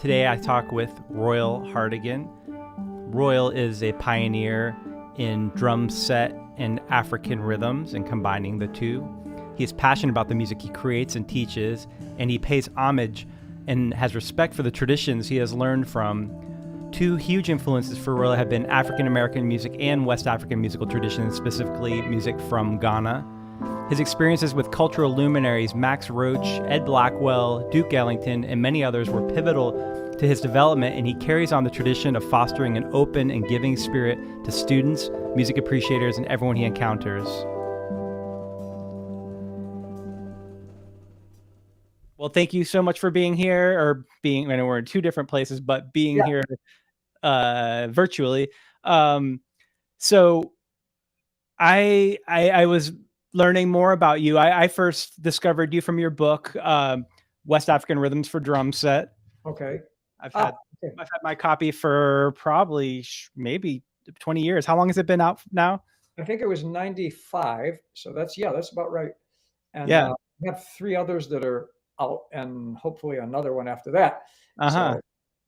Today I talk with Royal Hartigan. Royal is a pioneer in drum set and African rhythms and combining the two. He is passionate about the music he creates and teaches, and he pays homage and has respect for the traditions he has learned from. Two huge influences for Royal have been African American music and West African musical traditions, specifically music from Ghana. His experiences with cultural luminaries Max Roach, Ed Blackwell, Duke Ellington, and many others were pivotal to his development, and he carries on the tradition of fostering an open and giving spirit to students, music appreciators, and everyone he encounters. Well, thank you so much for being here, I know we're in two different places, but being here virtually. So I was learning more about you. I first discovered you from your book, West African Rhythms for Drum Set. Okay. I've had my copy for probably maybe 20 years. How long has it been out now? I think it was 95. So that's about right. And Yeah. we have 3 others that are out and hopefully another one after that. So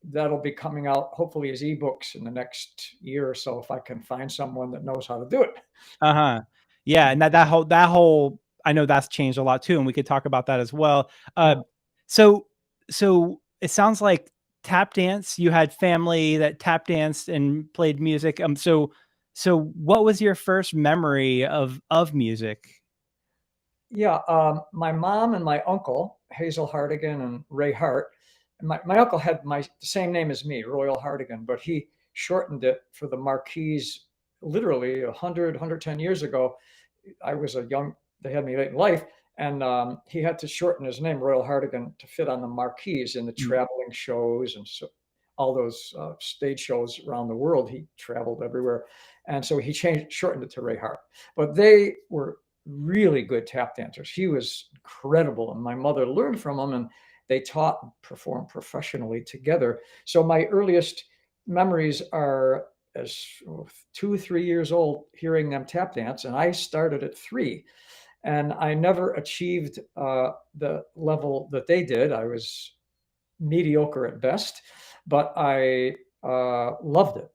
that'll be coming out hopefully as ebooks in the next year or so if I can find someone that knows how to do it. Yeah, and that whole I know that's changed a lot too, and we could talk about that as well. So it sounds like tap dance. You had family that tap danced and played music. So what was your first memory of music? Yeah, my mom and my uncle, Hazel Hartigan and Ray Hart. And my uncle had the same name as me, Royal Hartigan, but he shortened it for the marquees literally 110 years ago. They had me late in life, and he had to shorten his name, Royal Hartigan, to fit on the marquees in the traveling shows and so all those stage shows around the world. He traveled everywhere. And so he shortened it to Ray Hart. But they were really good tap dancers. He was incredible. And my mother learned from him, and they taught and performed professionally together. So my earliest memories are as 2, 3 years old, hearing them tap dance. And I started at 3. And I never achieved the level that they did. I was mediocre at best, but I loved it.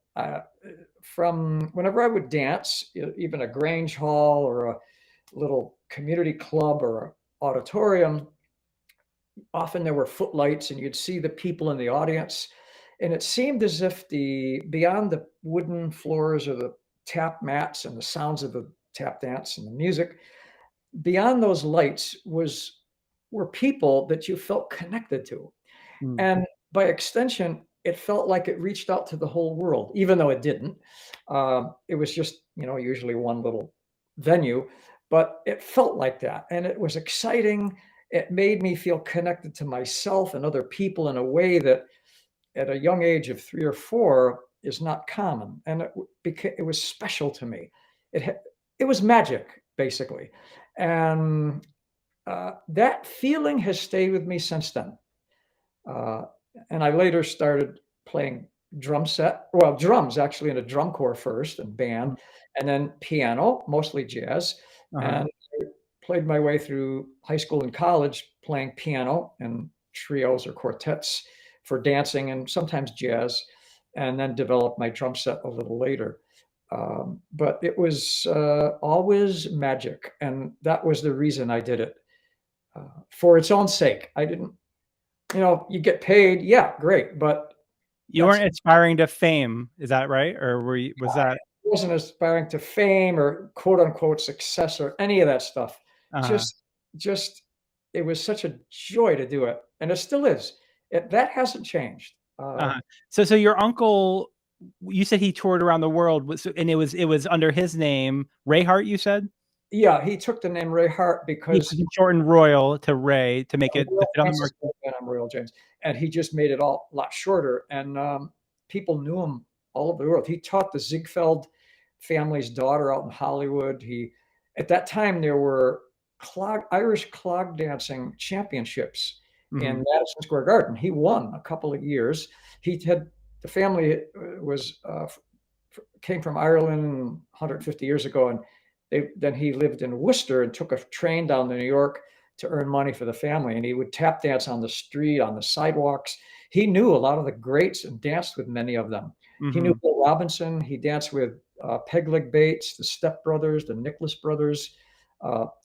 From whenever I would dance, even a Grange Hall or a little community club or auditorium, often there were footlights and you'd see the people in the audience. And it seemed as if beyond the wooden floors or the tap mats and the sounds of the tap dance and the music, beyond those lights were people that you felt connected to. And by extension, it felt like it reached out to the whole world, even though it didn't. It was just, usually one little venue, but it felt like that. And it was exciting. It made me feel connected to myself and other people in a way that at a young age of 3 or 4 is not common. And it was special to me. It was magic, basically. And that feeling has stayed with me since then. And I later started playing drums actually, in a drum corps first and band, and then piano, mostly jazz. And I played my way through high school and college playing piano and trios or quartets for dancing and sometimes jazz, and then developed my drum set a little later. But it was always magic. And that was the reason I did it, for its own sake. I didn't, you get paid. Yeah, great. But you weren't aspiring to fame. Is that right? Or I wasn't aspiring to fame or quote unquote success or any of that stuff. Just, it was such a joy to do it. And it still is. That hasn't changed. So your uncle, you said he toured around the world, and it was under his name, Ray Hart, you said? Yeah, he took the name Ray Hart because he shortened Royal to Ray to make it I'm Royal James, and he just made it a lot shorter. And people knew him all over the world. He taught the Ziegfeld family's daughter out in Hollywood. At that time there were Irish clog dancing championships in Madison Square Garden. He won a couple of years. The family came from Ireland 150 years ago, and then he lived in Worcester and took a train down to New York to earn money for the family. And he would tap dance on the street, on the sidewalks. he knew a lot of the greats and danced with many of them. He knew Hmm. Bill Robinson. He danced with Peg Leg Bates, the Step Brothers, the Nicholas Brothers.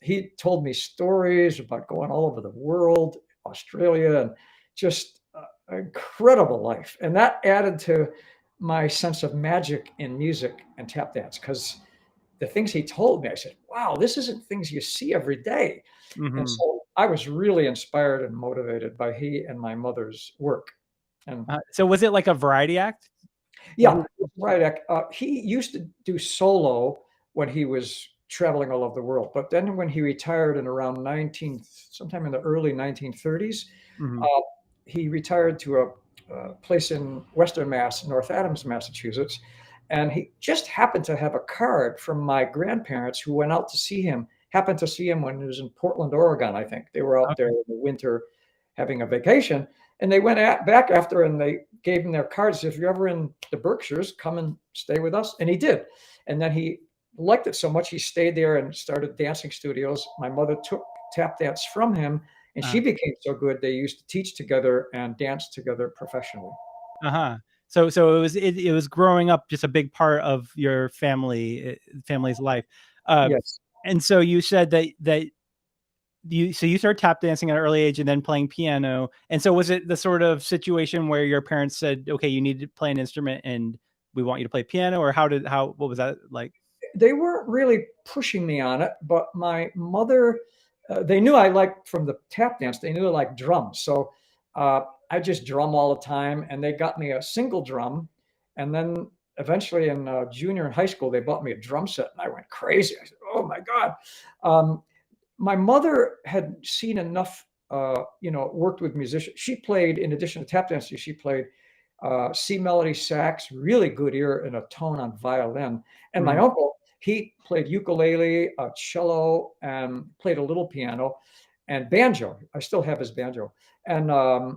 He told me stories about going all over the world, Australia, and just incredible life. And that added to my sense of magic in music and tap dance because the things he told me, I said, wow, this isn't things you see every day. And Hmm. so I was really inspired and motivated by he and my mother's work. And So was it like a variety act? What yeah, was- right. He used to do solo when he was traveling all over the world. But then when he retired in around sometime in the early 1930s, Mhm. uh, he retired to a place in Western Mass, North Adams, Massachusetts. And he just happened to have a card from my grandparents who went out to see him, happened to see him when he was in Portland, Oregon, I think. They were out there Okay. in the winter having a vacation. And they went back after and they gave him their cards. If you're ever in the Berkshires, come and stay with us. And he did. And then he liked it so much, he stayed there and started dancing studios. My mother took tap dance from him, and she Uh, became so good they used to teach together and dance together professionally. uh-huh. So it was growing up just a big part of your family's life. Uh, Yes. and so you said that you started tap dancing at an early age and then playing piano. And so was it the sort of situation where your parents said, "Okay, you need to play an instrument and we want you to play piano," or what was that like? They weren't really pushing me on it, but my mother, they knew I liked from the tap dance, they knew I liked drums. So uh, I just drum all the time, and they got me a single drum. And then eventually in junior and high school, they bought me a drum set, and I went crazy. I said, oh my God. Um, my mother had seen enough, worked with musicians. She played, in addition to tap dancing, she played C melody sax, really good ear and a tone on violin. And my Mhm. uncle, he played ukulele, cello, and played a little piano and banjo. I still have his banjo. And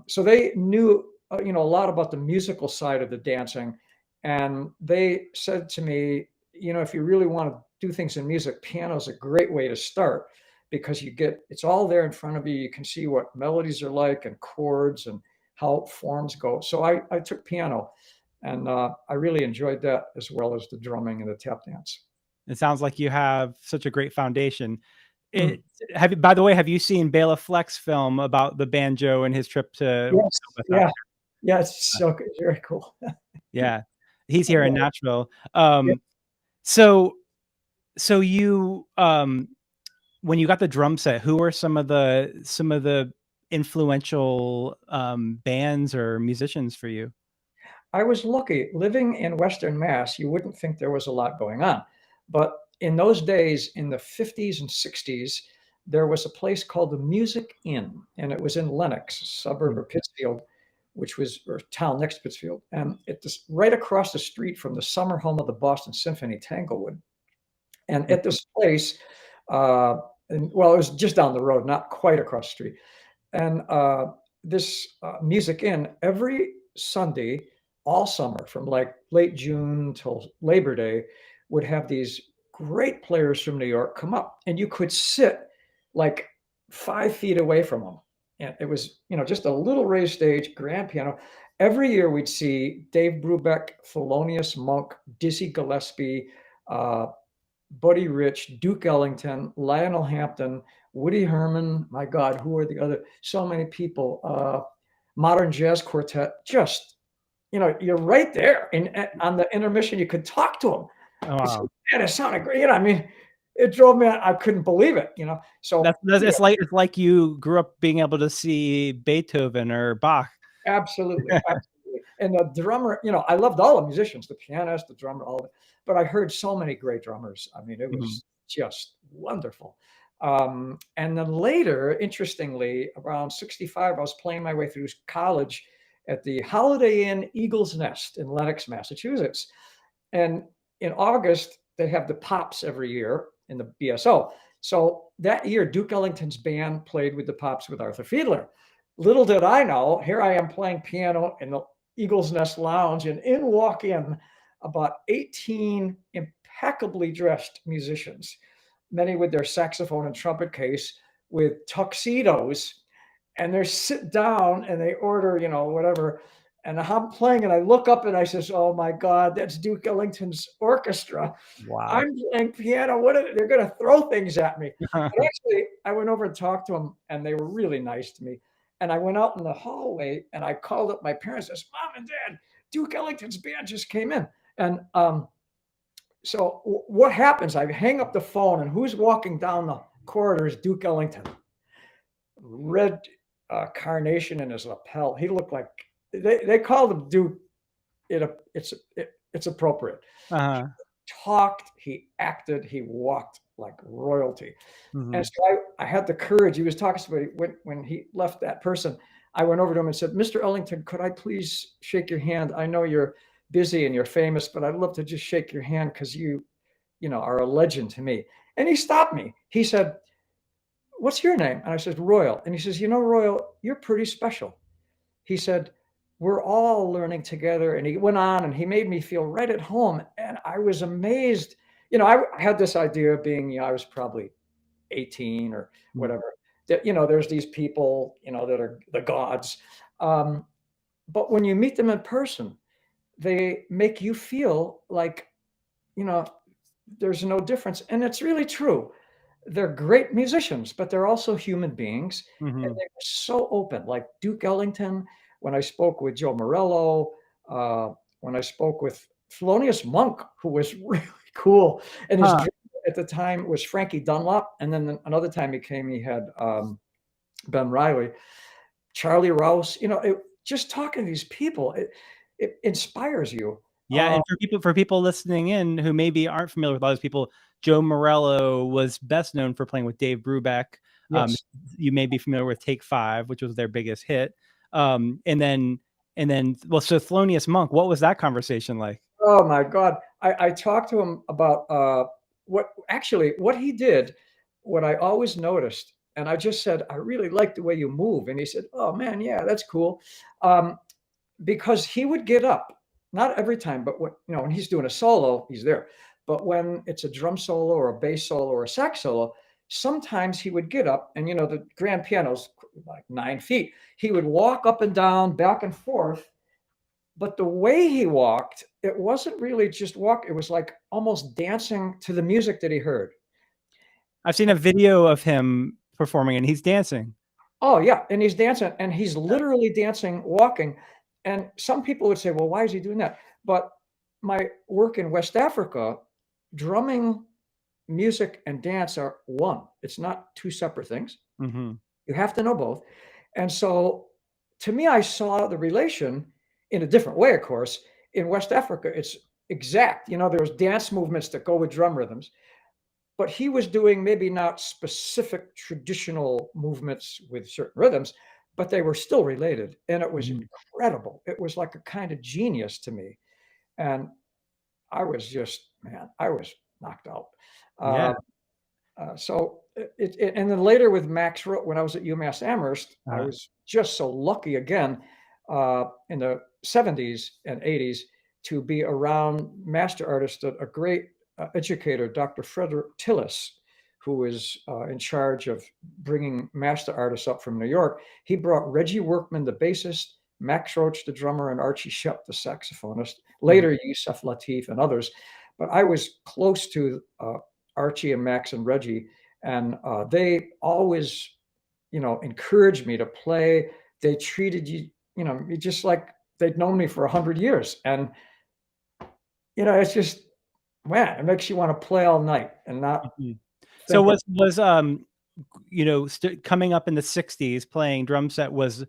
so they knew, a lot about the musical side of the dancing. And they said to me, if you really want to do things in music, piano is a great way to start because it's all there in front of you. You can see what melodies are like and chords and how forms go. So I took piano, and I really enjoyed that as well as the drumming and the tap dance. It sounds like you have such a great foundation. Mm. It have you by the way, have you seen Bela Fleck's film about the banjo and his trip to Yes, South yeah, Africa? yeah, it's so good, very cool. Yeah. He's I here in love it. Nashville. Yeah, So so you when you got the drum set, who were some of the influential bands or musicians for you? I was lucky living in Western Mass. You wouldn't think there was a lot going on, but in those days, in the 50s and 60s, there was a place called the Music Inn, and it was in Lenox, a suburb Mm. of Pittsfield, which was or town next to Pittsfield, and it was right across the street from the summer home of the Boston Symphony, Tanglewood. And at Mhm. this place, uh, and well, it was just down the road, not quite across the street. And this Music Inn every Sunday, all summer, from like late June till Labor Day, would have these great players from New York come up, and you could sit like 5 feet away from them. And it was, just a little raised stage, grand piano. Every year we'd see Dave Brubeck, Thelonious Monk, Dizzy Gillespie, uh, Buddy Rich, Duke Ellington, Lionel Hampton, Woody Herman. My God, who are the other? So many people. Modern Jazz Quartet. Just you're right there, and on the intermission, you could talk to them. Oh, I said, wow. man, it sounded great. I mean, it drove me. I couldn't believe it. So That's it's like you grew up being able to see Beethoven or Bach. absolutely, absolutely. And the drummer, I loved all the musicians, the pianist, the drummer, all of it. But I heard so many great drummers. I mean, it Mhm. was just wonderful. And then later, interestingly, around 65, I was playing my way through college at the Holiday Inn Eagle's Nest in Lenox, Massachusetts. And in August, they have the Pops every year in the BSO. So that year, Duke Ellington's band played with the Pops with Arthur Fiedler. Little did I know, here I am playing piano in the Eagle's Nest Lounge, and in walk in about 18 impeccably dressed musicians, many with their saxophone and trumpet case with tuxedos. and they sit down and they order, whatever. And I'm playing and I look up and I says, oh my God, that's Duke Ellington's orchestra. Wow. I'm playing piano. They're going to throw things at me. But actually, I went over and talked to them and they were really nice to me. And I went out in the hallway and I called up my parents and says, Mom and Dad, Duke Ellington's band just came in. And so what happens? I hang up the phone and who's walking down the corridor is Duke Ellington. Red carnation in his lapel. He looked like they called him Duke. It's appropriate. Uh-huh. He talked, he acted, he walked like royalty. Mm-hmm. And so I had the courage. He was talking to somebody when he left that person. I went over to him and said, Mr. Ellington, could I please shake your hand? I know you're busy and you're famous, but I'd love to just shake your hand because you are a legend to me. And he stopped me. He said, what's your name? And I said, Royal. And he says, Royal, you're pretty special. He said, we're all learning together. And he went on and he made me feel right at home. And I was amazed. I had this idea of being, I was probably 18 or whatever, that, there's these people, that are the gods. But when you meet them in person, they make you feel like, there's no difference. And it's really true. They're great musicians, but they're also human beings. Mm-hmm. And they're so open, like Duke Ellington. When I spoke with Joe Morello, when I spoke with Thelonious Monk, who was really cool. And his drummer at the time was Frankie Dunlop. And then another time he had Ben Riley, Charlie Rouse. Just talking to these people, it inspires you. Yeah, and for people listening in who maybe aren't familiar with all those people, Joe Morello was best known for playing with Dave Brubeck. Yes. You may be familiar with Take 5, which was their biggest hit. So Thelonious Monk, what was that conversation like? Oh my God. I talked to him about what he did, what I always noticed. And I just said, I really like the way you move. And he said, oh man, yeah, that's cool. Because he would get up, not every time, but when he's doing a solo, he's there. But when it's a drum solo or a bass solo or a sax solo, sometimes he would get up and, the grand piano's like 9 feet. He would walk up and down, back and forth. But the way he walked, it wasn't really just walk. It was like almost dancing to the music that he heard. I've seen a video of him performing and he's dancing. Oh yeah. And he's dancing and he's literally dancing, walking. And some people would say, well, why is he doing that? But my work in West Africa, drumming, music, and dance are one. It's not two separate things. Mm-hmm. You have to know both. And so to me, I saw the relation in a different way, of course. In West Africa, it's exact. There's dance movements that go with drum rhythms. But he was doing maybe not specific traditional movements with certain rhythms, but they were still related. And it was incredible. It was like a kind of genius to me. And I was knocked out. Yeah. And then later with Max Roach, when I was at UMass Amherst, I was just so lucky again in the 70s and 80s to be around master artists, a great educator, Dr. Frederick Tillis, who is in charge of bringing master artists up from New York. He brought Reggie Workman, the bassist, Max Roach, the drummer, and Archie Shepp, the saxophonist. Later, Yusef Lateef and others. But I was close to Archie and Max and Reggie, and they always, encouraged me to play. They treated you, just like they'd known me for 100 years. And, it's just, man, it makes you want to play all night and not. So was coming up in the 60s playing drum set, was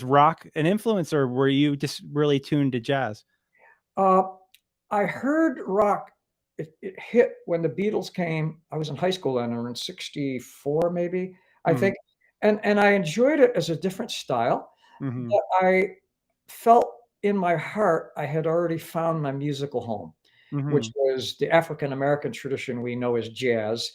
rock an influence, or were you just really tuned to jazz? I heard rock. It hit when the Beatles came. I was in high school then, or in 64 maybe, I think. And I enjoyed it as a different style. But I felt in my heart I had already found my musical home, which was the African-American tradition we know as jazz.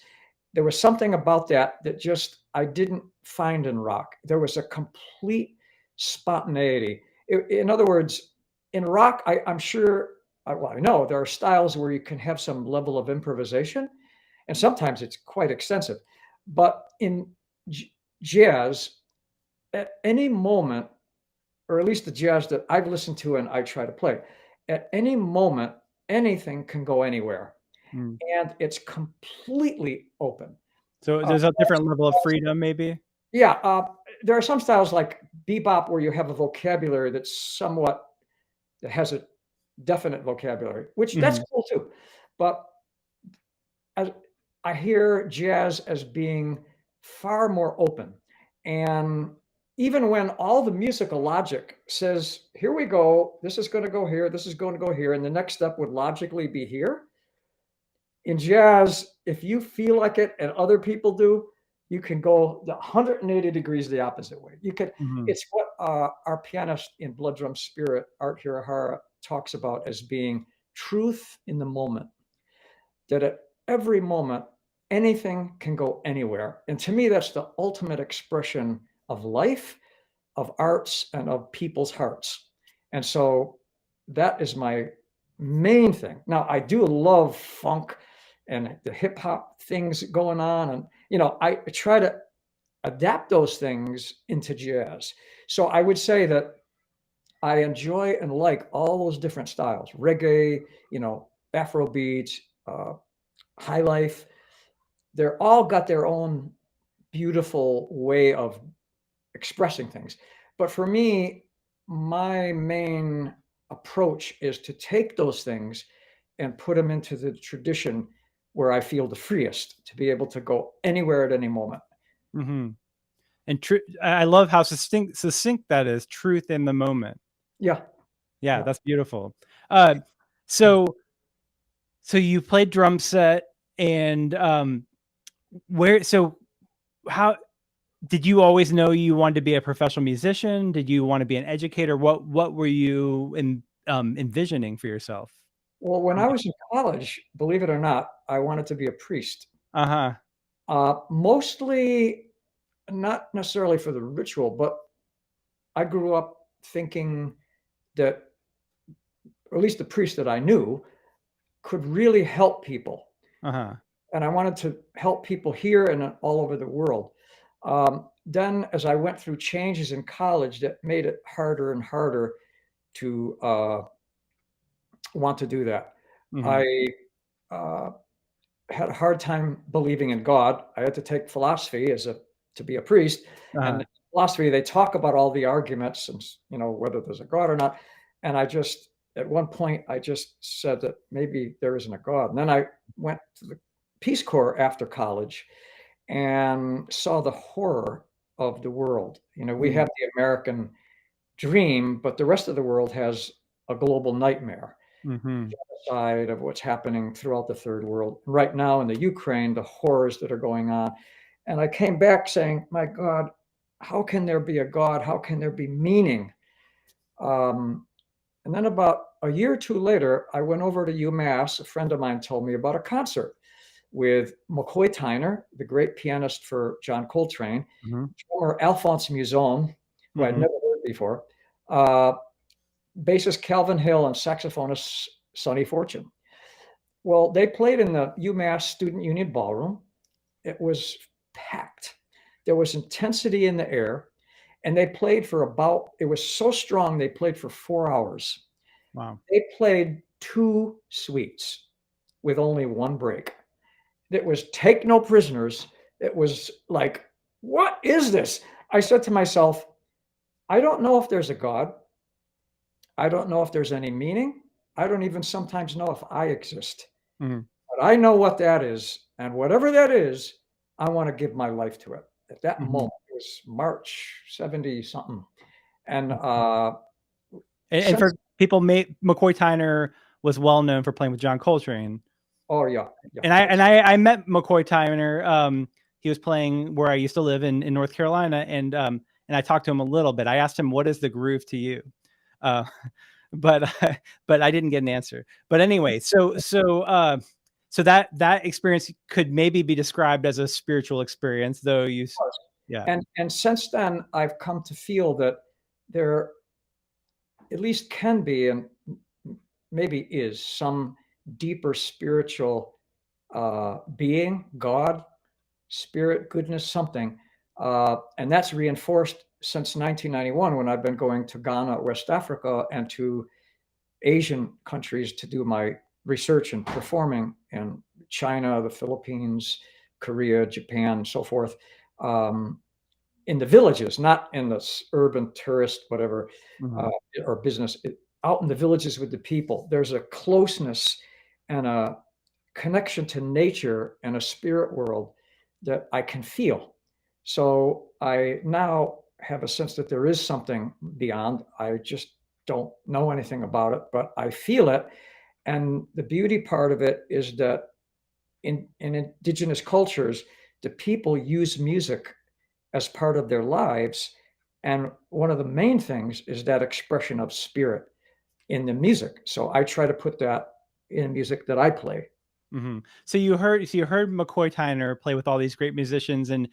There was something about that just I didn't find in rock. There was a complete spontaneity. In other words, in rock, I'm sure, I know there are styles where you can have some level of improvisation, and sometimes it's quite extensive. But in jazz, at any moment, or at least the jazz that I've listened to and I try to play, at any moment, anything can go anywhere, Mm. and it's completely open. So Uh, there's a different level of freedom, maybe. yeah, there are some styles like bebop where you have a vocabulary that has a definite vocabulary, which that's Hmm. cool too. But as I hear jazz as being far more open. And even when all the musical logic says, here we go, this is going to go here, this is going to go here, and the next step would logically be here. In jazz, if you feel like it and other people do, you can go 180 degrees the opposite way. You could, Hmm. it's what our pianist in Blood Drum Spirit, Art Hirahara, talks about as being truth in the moment, that at every moment, anything can go anywhere. And to me, that's the ultimate expression of life, of arts, and of people's hearts. And so that is my main thing. Now, I do love funk and the hip hop things going on. And, I try to adapt those things into jazz. So I would say that I enjoy and like all those different styles, reggae, Afro beats, high life. They're all got their own beautiful way of expressing things. But for me, my main approach is to take those things and put them into the tradition where I feel the freest to be able to go anywhere at any moment. Hmm. And I love how succinct that is. Truth in the moment. Yeah. Yeah, Yeah. that's beautiful. Uh, so so you played drum set, and where so how did you always know you wanted to be a professional musician? Did you want to be an educator? What were you envisioning for yourself? Well, when I was in college, believe it or not, I wanted to be a priest. Uh-huh. Mostly not necessarily for the ritual, but I grew up thinking that, or at least the priest that I knew, could really help people. Uh-huh. And I wanted to help people here and all over the world. Then, as I went through changes in college, that made it harder and harder to want to do that. Hmm. I uh, had a hard time believing in God. I had to take philosophy to be a priest, and Uh-huh. philosophy they talk about all the arguments and whether there's a God or not. And at one point I just said that maybe there isn't a God. And then I went to the Peace Corps after college and saw the horror of the world. We Mm-hmm. have the American dream, but the rest of the world has a global nightmare Mm-hmm. side of what's happening throughout the third world. Right now in the Ukraine, the horrors that are going on. And I came back saying, my God, how can there be a God? How can there be meaning? And then about a year or two later, I went over to UMass. A friend of mine told me about a concert with McCoy Tyner, the great pianist for John Coltrane, Mm-hmm. drummer Alphonse Muson, who I'd Mm-hmm. never heard before, uh, bassist Calvin Hill, and saxophonist Sonny Fortune. Well, they played in the UMass Student Union Ballroom. It was packed. There was intensity in the air, and they played for it was so strong, they played for 4 hours. Wow. They played two suites with only one break. It was Take No Prisoners. It was like, what is this? I said to myself, I don't know if there's a God. I don't know if there's any meaning. I don't even sometimes know if I exist. Mm-hmm. But I know what that is. And whatever that is, I want to give my life to it. At that Mm-hmm. moment, it was March 70 something. And And since, for people, McCoy Tyner was well known for playing with John Coltrane. oh, yeah, yeah. And I met McCoy Tyner. He was playing where I used to live in North Carolina, and I talked to him a little bit. I asked him, "What is the groove to you?" Uh, but but I didn't get an answer. But anyway, so that experience could maybe be described as a spiritual experience, though yeah. And since then, I've come to feel that there at least can be, and maybe is, some deeper spiritual being, God, spirit, goodness, something. And that's reinforced since 1991, when I've been going to Ghana, West Africa, and to Asian countries to do my research and performing in China, the Philippines, Korea, Japan, so forth, in the villages, not in the urban tourist, whatever, Mhm. uh, or business, out in the villages with the people. There's a closeness and a connection to nature and a spirit world that I can feel. So I now have a sense that there is something beyond. I just don't know anything about it, but I feel it. And the beauty part of it is that in indigenous cultures, the people use music as part of their lives. And one of the main things is that expression of spirit in the music. So I try to put that in music that I play. So you heard McCoy Tyner play with all these great musicians, and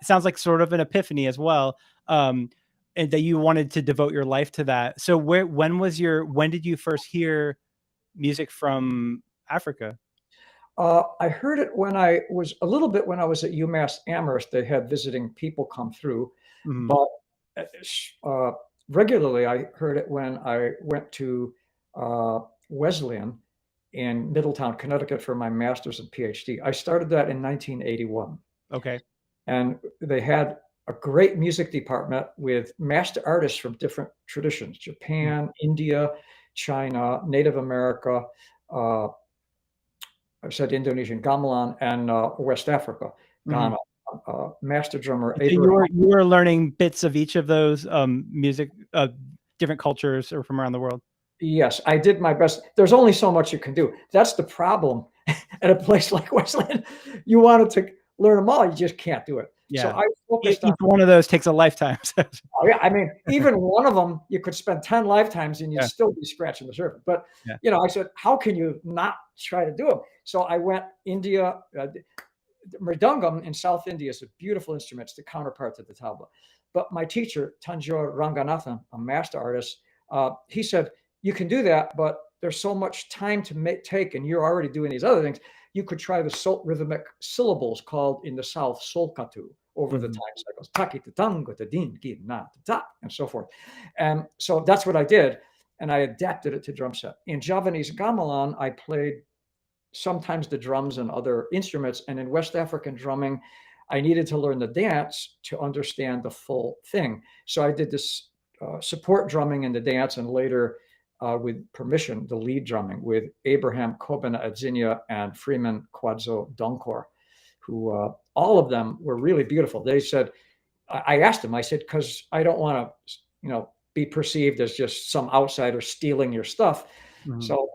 sounds like sort of an epiphany as well. Um, and that you wanted to devote your life to that. So when did you first hear music from Africa? I heard it when I was a little bit when I was at UMass Amherst. They had visiting people come through, Mhm. but uh, regularly I heard it when I went to uh, Wesleyan in Middletown, Connecticut for my master's and PhD. I started that in 1981. Okay. And they had a great music department with master artists from different traditions: Japan, India, China, Native America, uh, I said Indonesian, gamelan, and West Africa, Mhm. Ghana. Master drummer So Abraham. you were learning bits of each of those music, different cultures or from around the world. Yes, I did my best. There's only so much you can do. That's the problem at a place like Wesleyan. You wanted to learn them all, you just can't do it. So Yeah, I focused on. each one of those takes a lifetime. Oh, yeah, I mean, even one of them, you could spend 10 lifetimes and you'd Yeah, still be scratching the surface. But, yeah. I said, how can you not try to do them? So I went India. Mridangam in South India is a beautiful instrument. It's the counterpart to the tabla. But my teacher, Tanjore Ranganathan, a master artist, he said, you can do that, but there's so much time to take, and you're already doing these other things. You could try the rhythmic syllables called in the South solkatu over the Mhm. time cycles, taki tango ta din gi na ta, and so forth. And so that's what I did, and I adapted it to drum set. In Javanese gamelan, I played sometimes the drums and other instruments. And in West African drumming, I needed to learn the dance to understand the full thing. So I did this support drumming in the dance, and later, with permission, the lead drumming with Abraham Kobena Adzinya and Freeman Kwadzo Donkor, who all of them were really beautiful. They said, I asked them, I said, because I don't want to, be perceived as just some outsider stealing your stuff. Mhm. So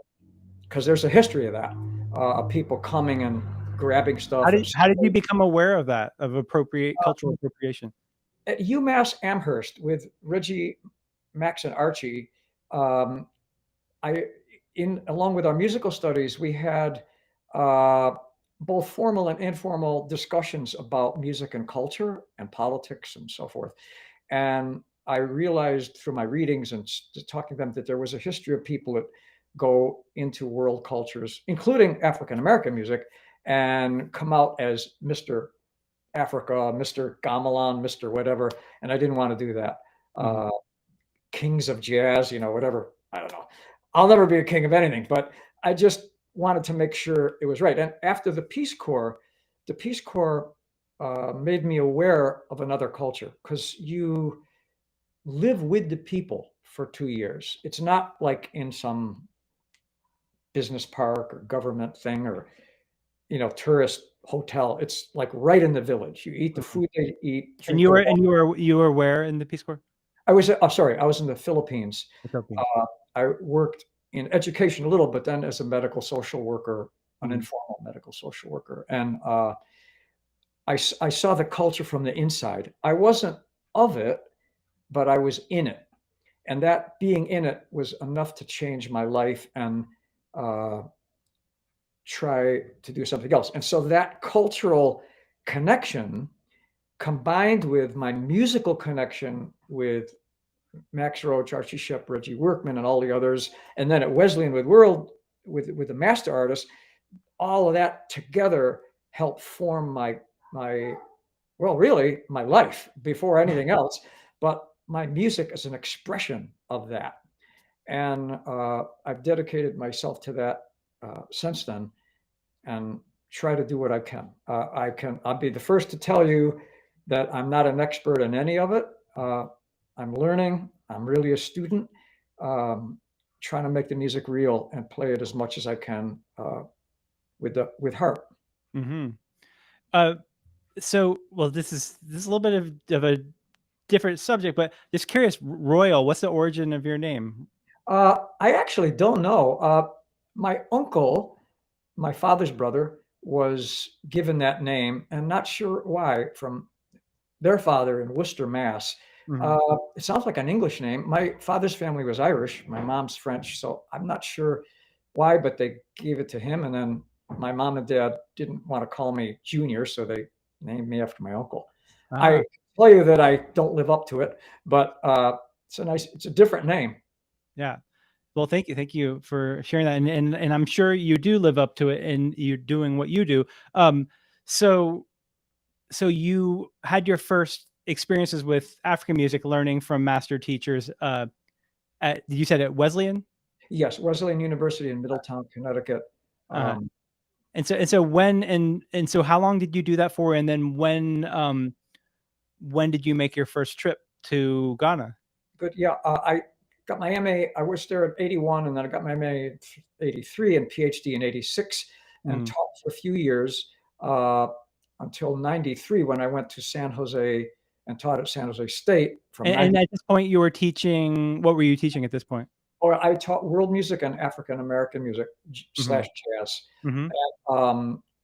because there's a history of that, of people coming and grabbing stuff or How did you become aware of that, of appropriate cultural appropriation? at UMass Amherst with Reggie, Max, and Archie. um, I in along with our musical studies, we had uh, both formal and informal discussions about music and culture and politics and so forth. And I realized through my readings and talking to them that there was a history of people that go into world cultures, including African American music, and come out as Mr. Africa, Mr. Gamelan, Mr. whatever. And I didn't want to do that. Mhm. Uh, Kings of jazz, whatever. I don't know. I'll never be a king of anything, but I just wanted to make sure it was right. And after the Peace Corps made me aware of another culture, because you live with the people for 2 years. It's not like in some business park or government thing or tourist hotel. It's like right in the village. You eat the Mhm. food they eat, And drink the water. you were where in the Peace Corps? Sorry, I was in the Philippines. The Philippines. Uh, I worked in education a little, but then as a medical social worker, an Mhm. informal medical social worker, and I saw the culture from the inside. I wasn't of it, but I was in it, and that being in it was enough to change my life and uh, try to do something else. And so that cultural connection combined with my musical connection with Max Roach, Archie Shepp, Reggie Workman, and all the others, and then at Wesleyan with the master artists, all of that together helped form my well, really my life before anything else. but my music is an expression of that. And I've dedicated myself to that since then, and try to do what I can. I'll be the first to tell you that I'm not an expert in any of it. I'm learning. I'm really a student, um, trying to make the music real and play it as much as I can with heart. Mm-hmm. Uh, so, well, this is a little bit of a different subject, but just curious, Royal, what's the origin of your name? I actually don't know. My uncle, my father's brother, was given that name, and not sure why, from their father in Worcester, Mass. Mhm. It sounds like an English name. My father's family was Irish. My mom's French, so I'm not sure why, but they gave it to him. And then my mom and dad didn't want to call me Junior, so they named me after my uncle. Ah, I tell you that I don't live up to it, but it's a different name. yeah. Well, thank you for sharing that, and I'm sure you do live up to it, and you're doing what you do. Um, so so you had your first experiences with African music, learning from master teachers. You said at Wesleyan. Yes, Wesleyan University in Middletown, Connecticut. Uh, Um, and so when and so how long did you do that for? And then when did you make your first trip to Ghana? but yeah, I got my MA. I was there in '81, and then I got my MA in '83 and PhD in '86, and Mhm. taught for a few years uh, until '93 when I went to San Jose and taught at San Jose State from And '90. at this point, you were teaching. What were you teaching at this point? Or I taught world music and African American music Hmm. slash jazz, Hmm.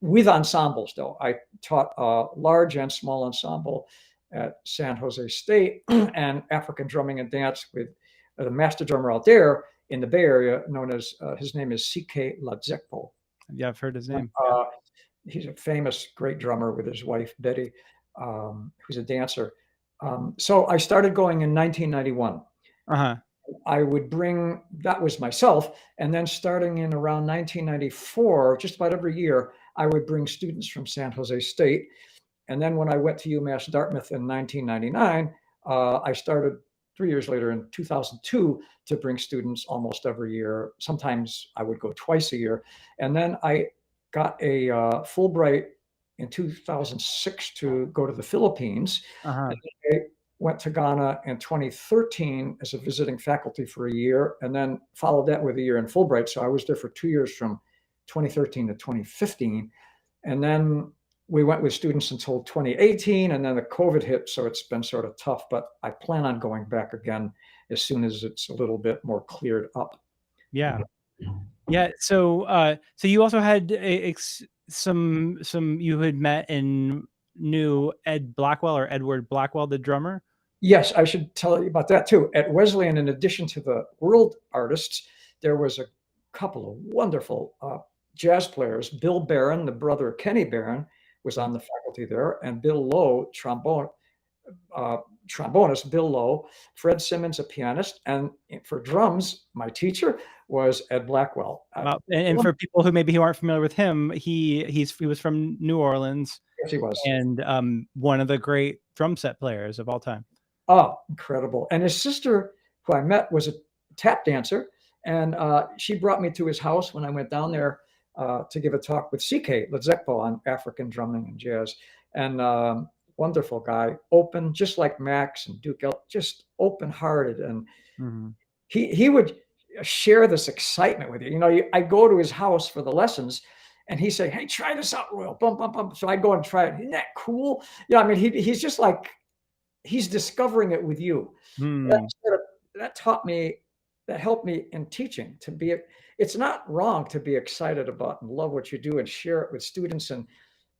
with ensembles. Though I taught a large and small ensemble at San Jose State, and African drumming and dance with the master drummer out there in the Bay Area, known as his name is CK Ladzekpo. Yeah, I've heard his And, name. Yeah. he's a famous, great drummer with his wife Betty, who's a dancer. So I started going in 1991. Uh huh. I would bring, that was myself. And then starting in around 1994, just about every year, I would bring students from San Jose State. And then when I went to UMass Dartmouth in 1999, I started 3 years later in 2002 to bring students almost every year. Sometimes I would go twice a year. And then I got a Fulbright in 2006 to go to the Philippines. Uh huh. And I went to Ghana in 2013 as a visiting faculty for a year, and then followed that with a year in Fulbright. So I was there for 2 years from 2013 to 2015. And then we went with students until 2018, and then the COVID hit. So it's been sort of tough, but I plan on going back again as soon as it's a little bit more cleared up. Yeah. Yeah. So you also had some you had met and knew Ed Blackwell or Edward Blackwell, the drummer. Yes, I should tell you about that too. At Wesleyan, in addition to the world artists, there was a couple of wonderful jazz players. Bill Barron, the brother of Kenny Barron, was on the faculty there, and Bill Lowe, uh, trombonist Bill Lowe, Fred Simmons, a pianist, and for drums, my teacher was Ed Blackwell. Wow. And for people who aren't familiar with him, he was from New Orleans Yes, he was. and one of the great drum set players of all time. Oh, incredible. And his sister, who I met, was a tap dancer. And she brought me to his house when I went down there to give a talk with CK Ladzekpo on African drumming and jazz. And wonderful guy, open, just like Max and Duke, just open hearted. And Mhm. he would share this excitement with you. You know, I go to his house for the lessons, and he say, "Hey, try this out, Royal." Bum bum bum. So I go and try it. Isn't that cool? Yeah, I mean, he's just like he's discovering it with you. That Hmm. sort of, that taught me, that helped me in teaching to be. It's not wrong to be excited about and love what you do and share it with students and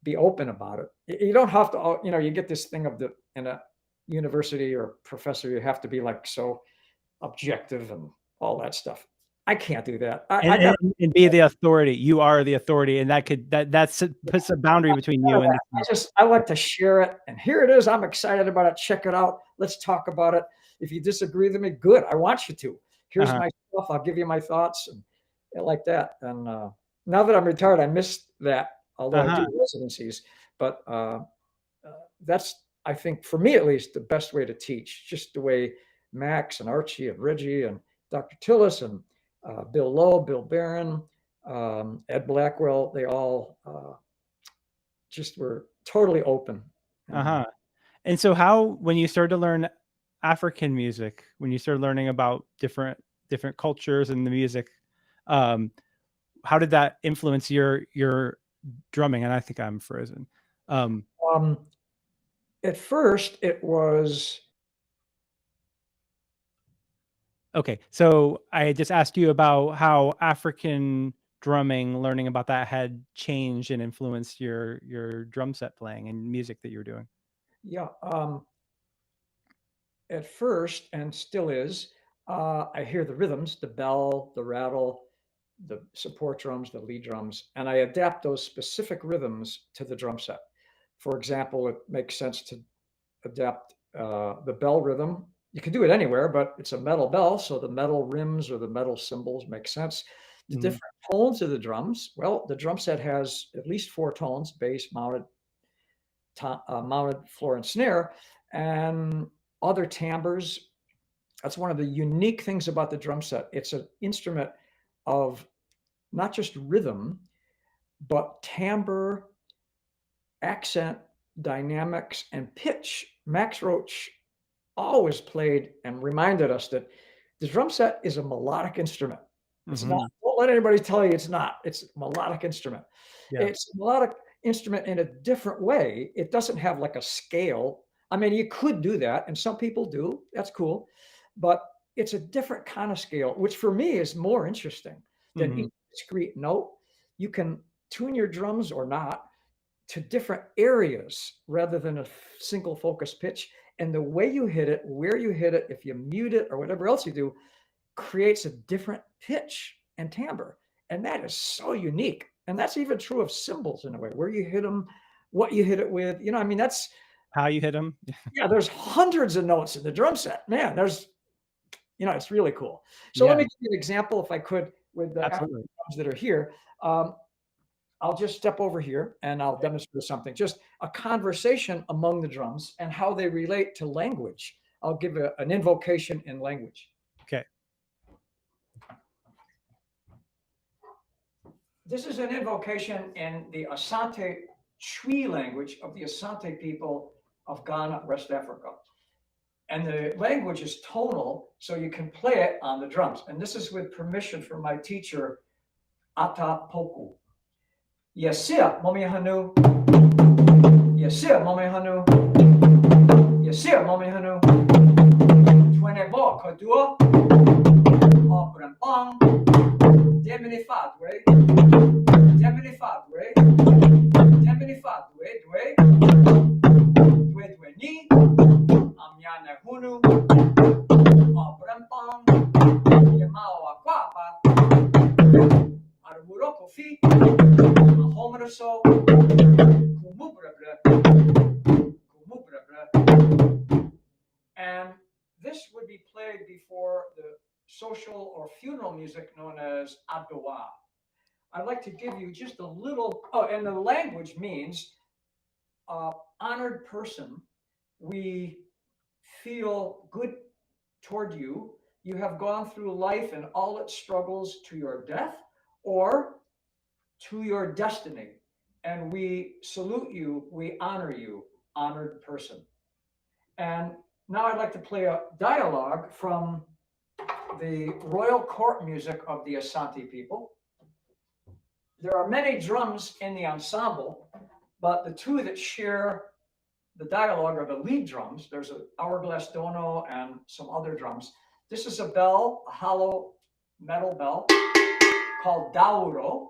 be open about it. You don't have to. You know, you get this thing of the in a university or professor, you have to be like so objective and all that stuff. I can't do that. And, I got and be the authority. You are the authority, and that puts a boundary between none you of and that. the student. I like to share it, and here it is. I'm excited about it. Check it out. Let's talk about it. If you disagree with me, good. I want you to. Here's Uh-huh. my stuff. I'll give you my thoughts and like that. And now that I'm retired, I miss that. Although I do Uh-huh. residencies, but that's I think, for me at least, the best way to teach, just the way Max and Archie and Reggie and Dr. Tillis and Bill Lowe, Bill Barron, Ed Blackwell, they all just were totally open. Uh-huh. And so when you started to learn African music, when you started learning about different cultures and the music, how did that influence your drumming? And I think I'm frozen. At first, it was okay. So I just asked you about how African drumming, learning about that had changed and influenced your drum set playing and music that you were doing. yeah. At first, and still is, I hear the rhythms, the bell, the rattle, the support drums, the lead drums, and I adapt those specific rhythms to the drum set. For example, it makes sense to adapt the bell rhythm. You can do it anywhere, but it's a metal bell, so the metal rims or the metal cymbals make sense. The different tones of the drums, well, the drum set has at least 4 tones: bass, mounted, mounted, floor, and snare, and other timbres. That's one of the unique things about the drum set. It's an instrument of not just rhythm, but timbre, accent, dynamics, and pitch. Max Roach always played and reminded us that the drum set is a melodic instrument. It's not. Don't let anybody tell you it's not. It's a melodic instrument. Yeah. It's a melodic instrument in a different way. It doesn't have like a scale. I mean, you could do that, and some people do. That's cool. But it's a different kind of scale, which for me is more interesting than each discrete note. You can tune your drums or not to different areas rather than a single focus pitch. And the way you hit it, where you hit it, if you mute it or whatever else you do, creates a different pitch and timbre. And that is so unique. And that's even true of cymbals in a way, where you hit them, what you hit it with. You know, I mean, that's how you hit them. Yeah, there's hundreds of notes in the drum set. Man, there's, it's really cool. So let me give you an example, if I could, with the drums that are here. I'll just step over here and I'll demonstrate something, just a conversation among the drums and how they relate to language. I'll give an invocation in language. Okay. This is an invocation in the Asante Twi language of the Asante people of Ghana, West Africa. And the language is tonal, so you can play it on the drums. And this is with permission from my teacher, Ata Poku. Yesia momihanu. Yesia momihanu. Yesia momihanu. Twenebo kodua. Obrempang. Deminifadwe. Deminifadwe. Deminifadwe. Dwe. Dwe dwe ni. Amyane hunu. Obrempang. Yemao akwapa. Arburoko fi. So, and this would be played before the social or funeral music known as adowa. I'd like to give you just a little, and the language means honored person. We feel good toward you. You have gone through life and all its struggles to your death or to your destiny, and we salute you, we honor you, honored person. And now I'd like to play a dialogue from the royal court music of the Asante people. There are many drums in the ensemble, but the two that share the dialogue are the lead drums. There's an hourglass dono and some other drums. This is a bell, a hollow metal bell called dauro.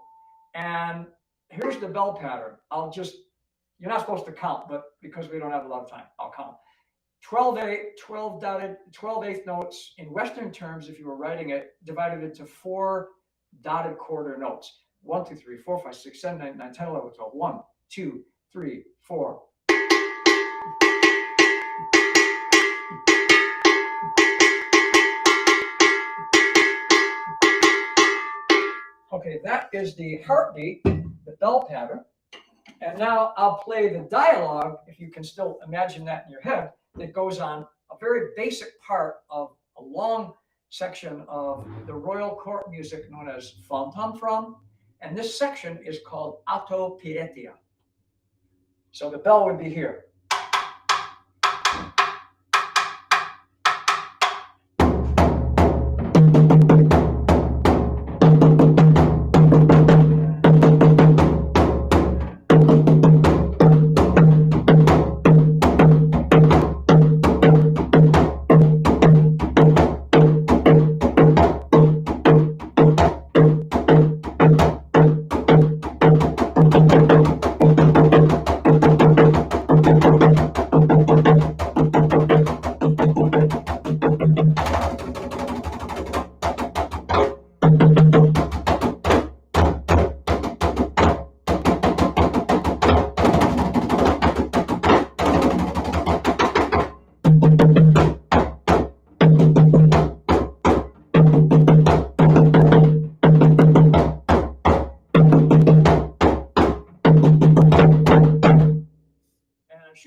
And here's the bell pattern. You're not supposed to count, but because we don't have a lot of time, I'll count. 12 eighth notes in Western terms, if you were writing it, divided into 4 dotted quarter notes. 1, 2, 3, 4, 5, 6, 7, 8, 9, 10, 11, 12. 1, 2, 3, 4. Okay, that is the heartbeat, the bell pattern. And now I'll play the dialogue, if you can still imagine that in your head, that goes on a very basic part of a long section of the royal court music known as Fontamfram. And this section is called Auto Piretia. So the bell would be here.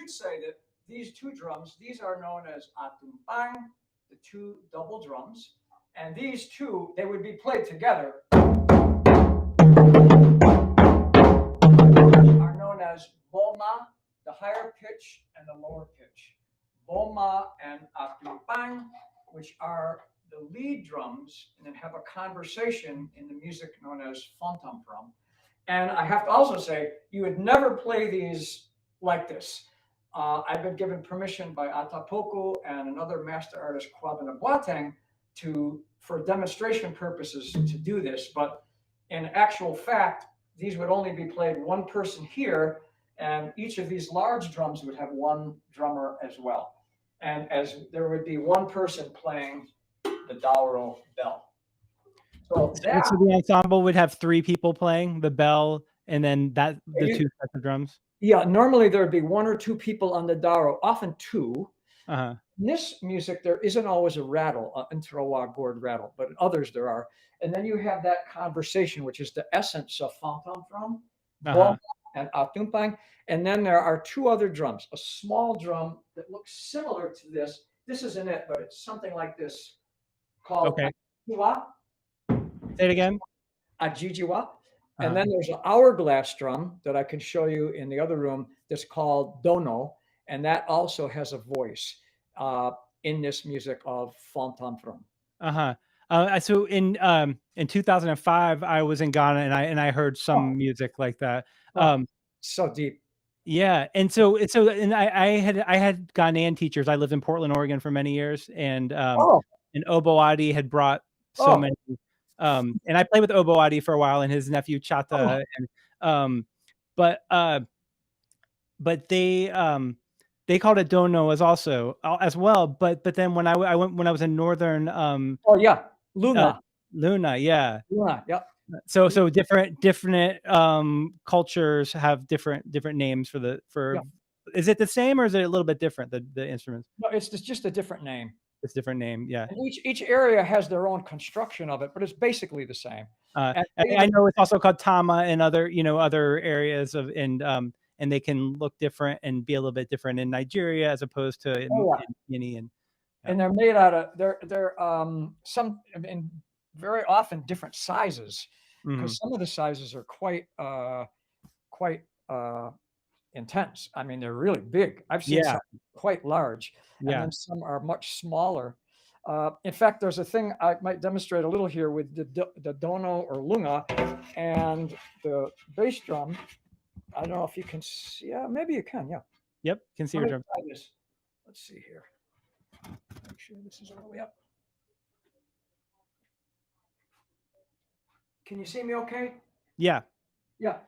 Say that these two drums, these are known as atumpang, the two double drums, and these two, they would be played together, are known as boma, the higher pitch, and the lower pitch. Boma and atumpang, which are the lead drums, and then have a conversation in the music known as fontamfram. And I have to also say, you would never play these like this. I've been given permission by Atapoku and another master artist, Kwabena Boateng, for demonstration purposes to do this. But in actual fact, these would only be played one person here, and each of these large drums would have one drummer as well. And as there would be one person playing the Dauro bell. So the ensemble would have 3 people playing the bell, and then the 2 sets of drums. Yeah, normally there would be 1 or 2 people on the Dauro, often 2. In this music, there isn't always a rattle, an intrawa gourd rattle, but in others there are. And then you have that conversation, which is the essence of Fontamfram, and Atumpang. And then there are 2 other drums, a small drum that looks similar to this. This isn't it, but it's something like this called Ajijiwa. Say it again. Ajijiwa. And then there's an hourglass drum that I can show you in the other room that's called dono, and that also has a voice in this music of Fontamfram. So in 2005, I was in Ghana, and I heard some music like that. So deep. Yeah, and so I had Ghanaian teachers. I lived in Portland, Oregon for many years, and Oboadi had brought so many. And I played with Oboadi for a while, and his nephew Chata, but they called it dono as well. But then when I was in northern Luna, yeah. So different cultures have different names for. Is it the same, or is it a little bit different, the instruments? No, it's just a different name. It's a different name, yeah. And each area has their own construction of it, but it's basically the same. I know it's also called tama in other areas and they can look different and be a little bit different in Nigeria as opposed to in Guinea. And they're made out of they're some in very often different sizes, because some of the sizes are quite intense. I mean, they're really big. I've seen some quite large, and then some are much smaller. In fact, there's a thing I might demonstrate a little here with the dono or lunga and the bass drum. I don't know if you can see. Yeah, maybe you can. Yeah. Yep, can see your drum. Let's see here. Make sure this is all the way up. Can you see me okay? Yeah. Yeah.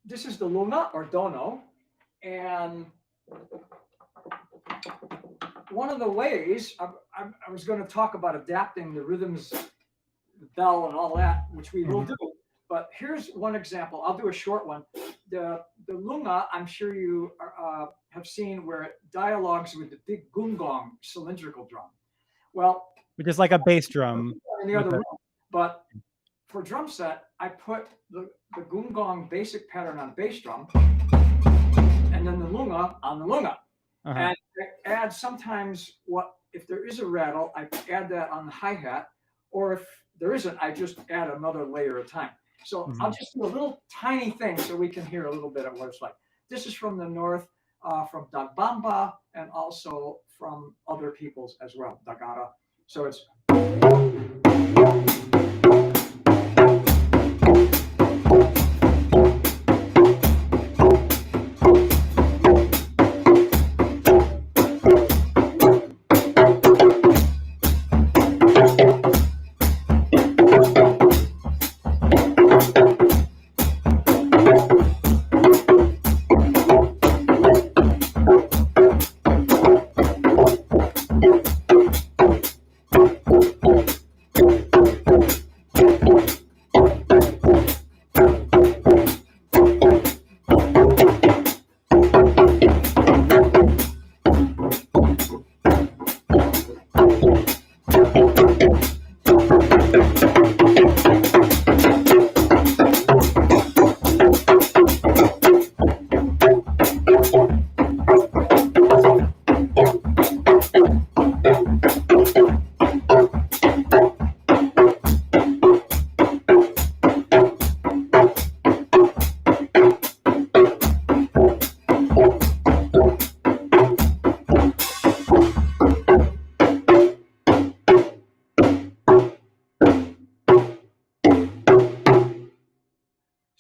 This is the lunga or dono, and one of the ways I was going to talk about adapting the rhythms, the bell, and all that, which we will do. But here's one example. I'll do a short one. The lunga, I'm sure you have seen, where it dialogues with the big gungong cylindrical drum. Well, which is like a bass drum in the other room, but for drum set, I put the goong gong basic pattern on bass drum, and then the lunga on the lunga. And I add sometimes if there is a rattle, I add that on the hi-hat, or if there isn't, I just add another layer at a time. So I'll just do a little tiny thing so we can hear a little bit of what it's like. This is from the north, from Dagbamba, and also from other peoples as well, Dagara. So it's.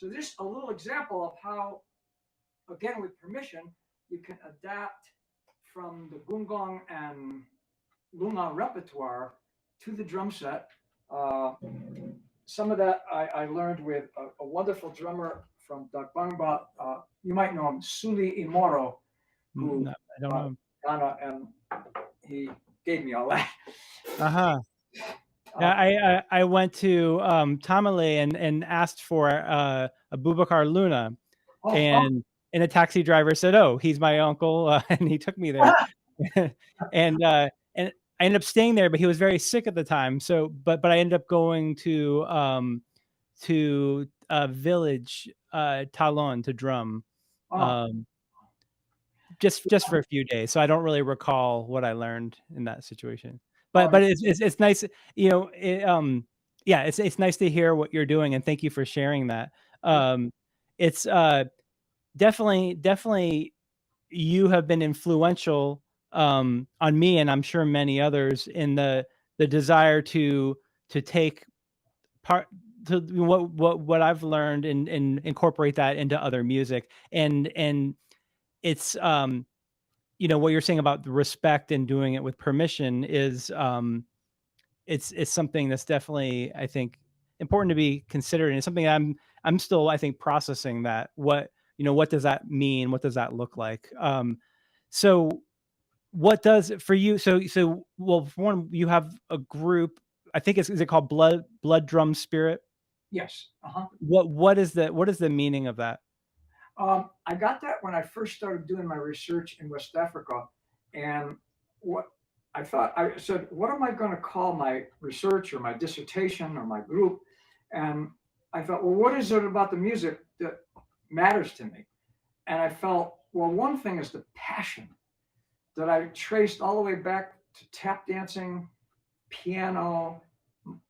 So just a little example of how, again, with permission, you can adapt from the goong gong and lunga repertoire to the drum set. Some of that I learned with a wonderful drummer from Dagbangba. You might know him, Suli Imoro, who I don't know. Ghana, and he gave me all that. Yeah, I went to Tamale and asked for Abubakar Luna, and a taxi driver said, "Oh, he's my uncle," and he took me there, and I ended up staying there, but he was very sick at the time. So, but I ended up going to a village, Talon, to drum, just for a few days. So I don't really recall what I learned in that situation. But it's nice, you know. Yeah, it's nice to hear what you're doing, and thank you for sharing that. It's definitely you have been influential on me, and I'm sure many others, in the desire to take part to what I've learned and incorporate that into other music. And it's you know, what you're saying about the respect and doing it with permission is it's something that's definitely, I think, important to be considered, and it's something I'm still, I think, processing. That what does that mean? What does that look like? So what does it for you? So well, for one, you have a group. I think is it called Blood Drum Spirit? Yes. What is the meaning of that? I got that when I first started doing my research in West Africa, and I said, what am I going to call my research or my dissertation or my group? And I thought, well, what is it about the music that matters to me? And I felt, well, one thing is the passion that I traced all the way back to tap dancing, piano,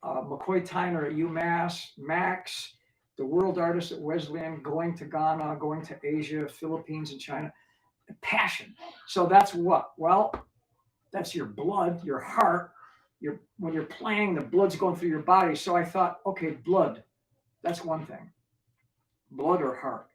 McCoy Tyner at UMass, Max, the world artists at Wesleyan, going to Ghana, going to Asia, Philippines, and China. Passion. So that's what? Well, that's your blood, your heart. When you're playing, the blood's going through your body. So I thought, okay, blood, that's one thing. Blood or heart.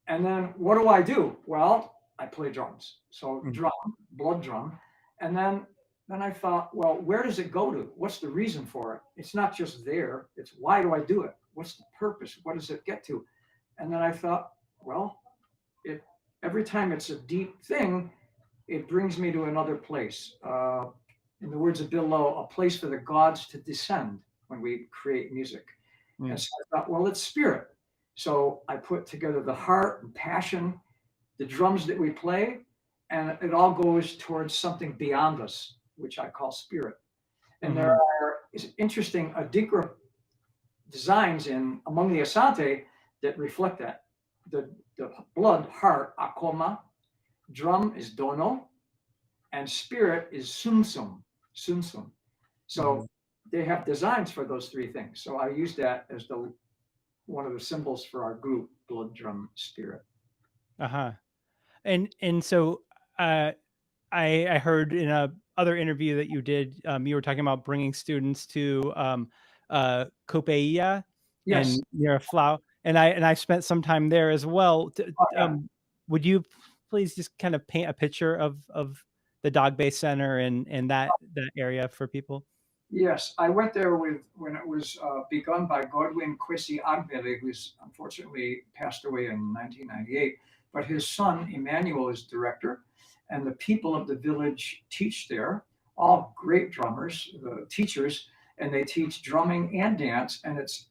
And then what do I do? Well, I play drums. So drum, blood drum. And then I thought, well, where does it go to? What's the reason for it? It's not just there. It's why do I do it? What's the purpose? What does it get to? And then I thought, well, every time it's a deep thing, it brings me to another place. In the words of Bill Lowe, a place for the gods to descend when we create music. And so I thought, well, it's spirit. So I put together the heart and passion, the drums that we play, and it all goes towards something beyond us, which I call spirit. And there are, it's interesting, Adinkra designs in among the Asante that reflect that. The blood, heart, akoma, drum is dono, and spirit is sumsum, sumsum. So they have designs for those three things. So I use that as one of the symbols for our group, blood, drum, spirit. Uh-huh. And so I heard in a other interview that you did, you were talking about bringing students to Copeia Yes. and near Flau, and I spent some time there as well. Oh, yeah. Would you please just kind of paint a picture of the Dog Bay Center and that area for people? Yes, I went there when it was begun by Godwin Kwesi Agbele, who's unfortunately passed away in 1998. But his son Emmanuel is director, and the people of the village teach there. All great drummers, the teachers, and they teach drumming and dance, and it's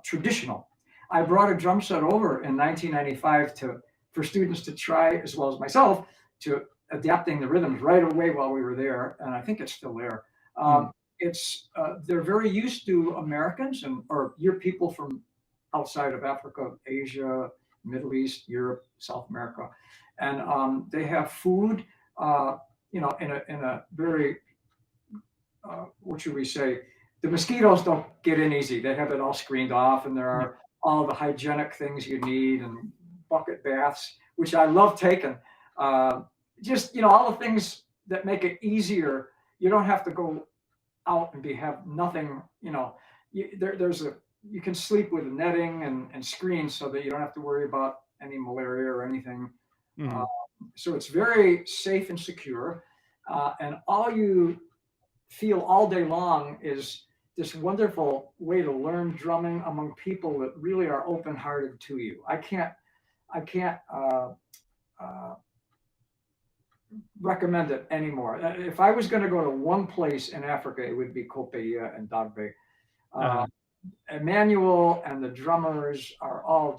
traditional. I brought a drum set over in 1995 for students to try, as well as myself, to adapting the rhythms right away while we were there, and I think it's still there. They're very used to Americans or your people from outside of Africa, Asia, Middle East, Europe, South America, and they have food, in a very what should we say? The mosquitoes don't get in easy. They have it all screened off, and there are all the hygienic things you need, and bucket baths, which I love taking. Just all the things that make it easier. You don't have to go out and have nothing. You can sleep with netting and screens so that you don't have to worry about any malaria or anything. Mm-hmm. So it's very safe and secure, and all you feel all day long is this wonderful way to learn drumming among people that really are open-hearted to you. I can't recommend it anymore. If I was going to go to one place in Africa, it would be Copeia and Dagbe. Emmanuel and the drummers are all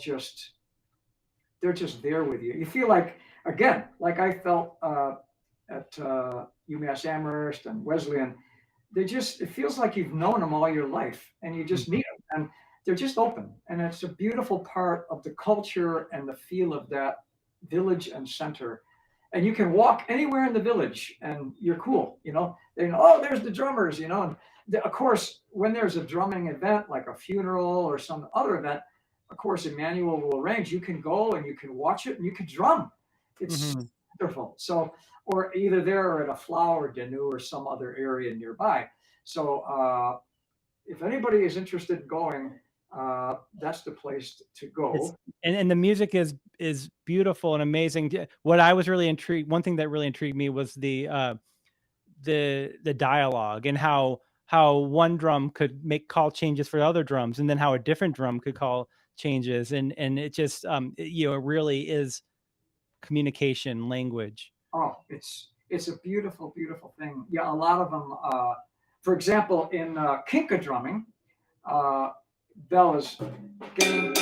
they're just there with you. You feel like I felt at UMass Amherst and Wesleyan. It feels like you've known them all your life, and you just meet them, and they're just open. And it's a beautiful part of the culture and the feel of that village and center. And you can walk anywhere in the village, and you're cool. There's the drummers. And of course, when there's a drumming event like a funeral or some other event, of course, Emmanuel will arrange. You can go and you can watch it and you can drum. It's wonderful. So, or either there or at a flower Denu or some other area nearby. So, if anybody is interested in going, that's the place to go. And the music is beautiful and amazing. What I was really intrigued, one thing that really intrigued me was the dialogue, and how one drum could call changes for other drums, and then how a different drum could call changes, and it just it really is communication language. Oh, it's a beautiful, beautiful thing. Yeah, a lot of them. For example, in Kinka drumming, bell is getting.